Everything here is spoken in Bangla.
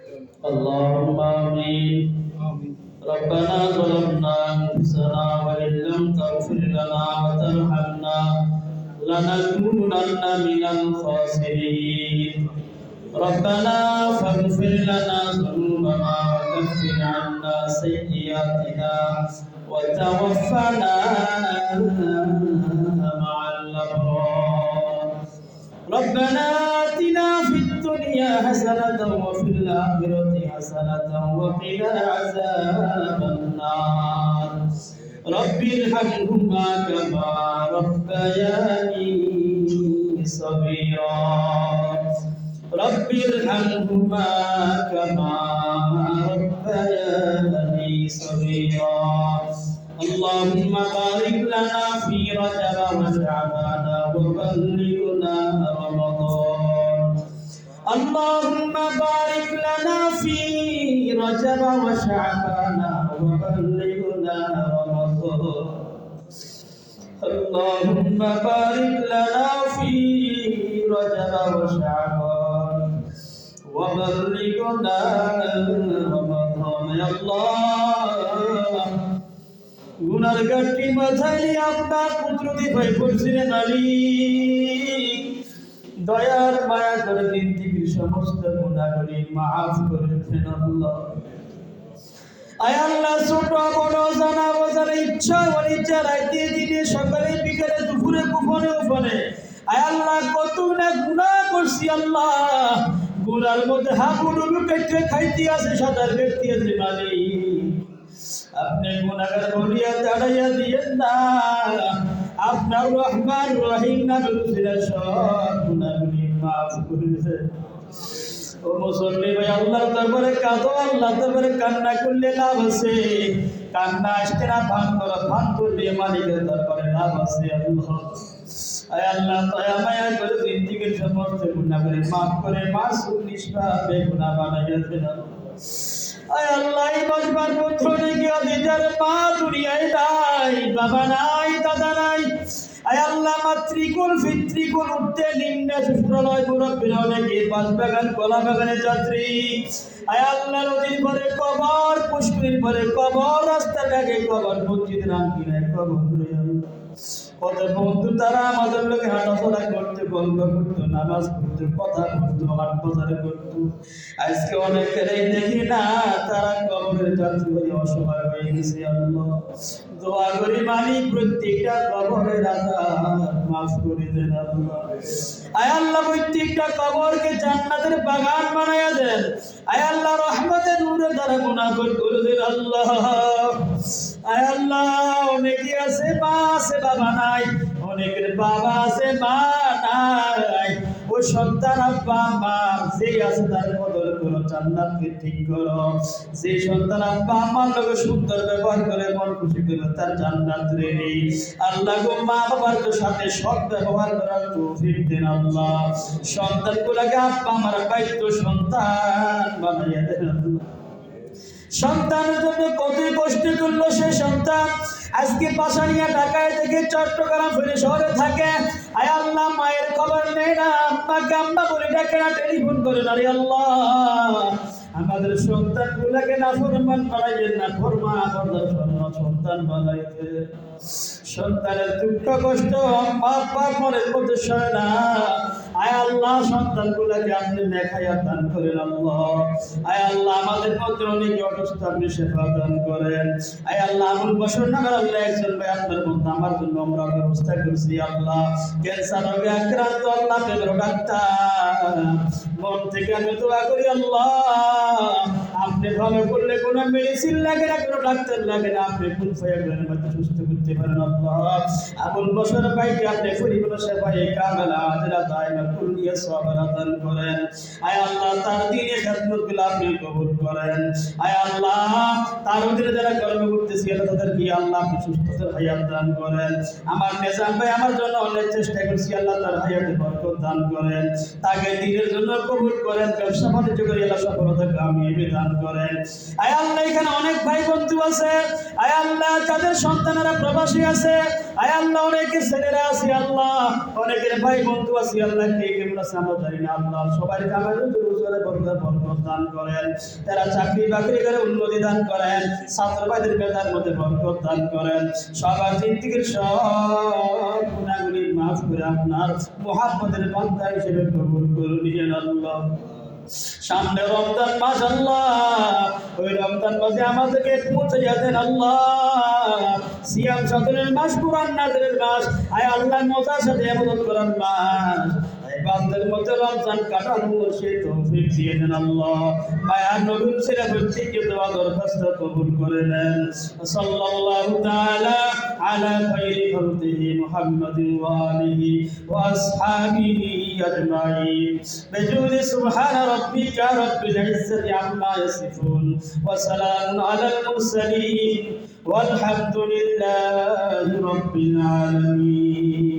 اللهم آمين. ربنا ظلمنا أنفسنا وإن لم تغفر لنا وترحمنا لنكونن من الخاسرين. ربنا فاغفر لنا ذنوبنا وكفر عنا سيئاتنا وتوفنا مع الأبرار. ربنا آتنا في الدنيا حسنة وفي الآخرة حسنة وقنا عذاب النار. رب ارحمهما كما ربياني صغيرا. رب ارحمهما كما ربياني صغيرا. اللهم بارك لنا في رجب وشعبان وبلغنا رمضان. اللهم بارك لنا في رجب وشعبان وبلغنا رمضان. اللهم بارك لنا في رجب وشعبان وبلغنا رمضان. يا الله গুনার গাঠি মাথায় নিয়ে আপনার কুদরতি ভাই করছিলেন আলী, দয়ার মায়া করে দিন থেকে সমস্ত গুনাহগুলি মাফ করে দেন আল্লাহ। আয় আল্লাহ, ছোট বড় জানা বোঝার ইচ্ছা অনিচ্ছা রাইতে দিনে সকালে বিকেলে দুপুরে গোপনে গোপনে আয় আল্লাহ কত না গুনাহ করছি আল্লাহ। গুনার মধ্যে হাবুডুবু কেটে খাইতে আছে, সাঁতার কাটতে আছে মালিক। আপনি গুনাহগার বলিয়া তাড়াইয়া দিয়েন না। আপনার রহমান রহিম নামের উসিলা সব গুনাহগুলি মাফ করে দেন। ও মুসল্লি ভাই, আল্লাহর দরবারে কাঁদো, আল্লাহর দরবারে কান্না করলে লাভ আছে। কান্না আসতে না ভান করো, ভান করলে মালিকের দরবারে লাভ আছে। আল্লাহ আয় আল্লাহ দয়া মায়া করে জিন্দেগীর সমস্ত গুনাহগুলি মাফ করে মাসুম নিষ্পাপ বেগুনাহ বানাইয়া দেন। আয় আল্লাহ, এই বসবার পুত্র নাকি অধিকার মা দুনিয়ায় নাই, বাবা নাই, দাদা নাই। আয় আল্লাহ, মাতৃকুল পিতৃকুল উঠতে নিম্নে শ্বশুরালয় মুরব্বীরা অনেকে বাঁশবাগান কলা বাগানের যাত্রী। আয় আল্লাহ, নদীর পরে কবর, পুষ্করির পরে কবর, রাস্তার আগে কবর, মসজিদ রামকিনায় কবর। কত বন্ধু তারা আমাদের লোকে হাঁটাচলা করতে, গল্প করতো, নামাজ পড়তো, কথা বলতো, হাট বাজারে করতো। আজকে অনেকেরই দেখি না, তারা কবরের যাত্রী হয়ে অসহায় হয়ে গেছে। আল্লাহ দোয়া করি মালিক প্রত্যেকটা কবরের আযাব মাফ করে দেন আল্লাহ। আয় আল্লাহ, প্রত্যেকটা কবরকে জান্নাতের বাগান বানায়া দেন। আয় আল্লাহ, রহমতের নূরের দ্বারা গুনাহ করে দেন আল্লাহ। আয় আল্লাহ, অনেকে আছে মা আছে বাবা নাই, অনেকের বাবা আছে মা নাই। ও সন্তান আব্বা মা যে আছে তার বদল করো, জান্নাতকে ঠিক করো। যে সন্তান আব্বা আমার লোকে সুন্দর ব্যবহার করে মন খুশি করো, তার জান্নাত রেডি। আল্লাহ গো, মা বাবার সাথে সৎ ব্যবহার করার তৌফিক দেন আল্লাহ। সন্তানগুলোকে আব্বা আমার বাইতো সন্তান বানাইয়া দেন আল্লাহ। সন্তানের জন্য কতই কষ্ট করলো সে সন্তান, আজকে পাশানিয়া ঢাকায় থেকে চট্টগ্রাম ফিরে শহরে থাকে। আয় আল্লাহ, মায়ের খবর নেই না, আম্মাকে আম্মা বলে ডাকে না, টেলিফোন করে না। রে আল্লাহ, আমাদের সন্তানগুলোকে নাফরমান বানাইবেন না, ফরমান সন্তান বানাইতে। সন্তানের দুঃখ কষ্ট বাপ মনের মধ্যে সয় না। আয় আল্লাহ, সন্তানগুলোকে আপনি নেখায়া দান করেন আল্লাহ। আয় আল্লাহ, আমাদের মধ্যে অনেকে অসুস্থ, আপনি সেবা দান করেন। আয় আল্লাহ, আমুল বছর নাগার আল্লাহ একজন ভাই আপনার মধ্যে আমার জন্য আমরা ব্যবস্থা করছি আল্লাহ। ক্যান্সার রোগে আক্রান্ত আল্লাহ, পেটের ডাক্তার, মন থেকে আমি দোয়া করি আল্লাহ, আপনি ভালো করলে কোনো মেডিসিন লাগে না, কোনো ডাক্তার লাগে না, আপনি ফুল ফায়ারের মধ্যে সুস্থ করতে পারেন আল্লাহ। আমুল বছর ভাইকে আপনি পরিপূর্ণ সেবায় কামেলা আজরা দায়মা কুলিয়া সওয়াব দান করেন। আয় আল্লাহ, তার দ্বীনের খিদমতগুলো আপনি কবুল করেন। আয় আল্লাহ, তার অধীনে যারা কর্ম করতেছে তাদেরকে আল্লাহ আপনি সুস্থতার হায়াত দান করেন। আমার নেজাম ভাই আমার জন্য অনেক চেষ্টা করছি, আল্লাহ তার হায়াতে বরকত দান করেন, তাকে দ্বীনের জন্য কবুল করেন, ব্যবসা বাণিজ্য করে আল্লাহ সফলতা কামিয়াবি দান করেন। করেন। আয় আল্লাহ এখানে অনেক ভাই বন্ধু আছে, আয় আল্লাহ যাদের সন্তানেরা প্রবাসী আছে, আয় আল্লাহ অনেকের ছেলেরা আছে আল্লাহ, অনেকের ভাই বন্ধু আছে আল্লাহ, কে কেমন আছে আমরা জানি না আল্লাহ, সবাই কামাই রোজগারে বরকত দান করেন, তারা চাকরি বাকরি করে উন্নতি দান করেন, ছাত্র ভাইদের বেতার মধ্যে বরকত দান করেন, সবার জিন্দেগীর সব গুনাহগুলি মাফ করে আপনার মুহাব্বতের বান্দা হিসেবে কবুল করে নিয়েন আল্লাহ। সামনে রমজান মাস আল্লাহ, ওই রমজান মাসে আমাদেরকে পৌঁছে যেতেন আল্লাহ, সিয়াম সাধনের মাস, কুরআন নাযিলের মাস, আয় আল্লাহ মজার সাথে ইবাদত করার মাস, বান্দার মধ্যে রমজান কাটানোর সেই তৌফিক দিয়ে দেন আল্লাহ। মায়া নবীর ছেলে প্রত্যেককে দোয়া দরখাস্ত কবুল করে নেন। সাল্লাল্লাহু তাআলা আলা খায়রি খালকিহি মুহাম্মাদিন ওয়া আলিহি ওয়া আসহাবিহি আজমাইন বিজুরি সুবহানা রাব্বিকা রাব্বিল ইজ্জাতি আম্মা ইয়াসিফুন ওয়া সালামুন আলাল মুরসালিন ওয়ালহামদুলিল্লাহি রাব্বিল আলামিন।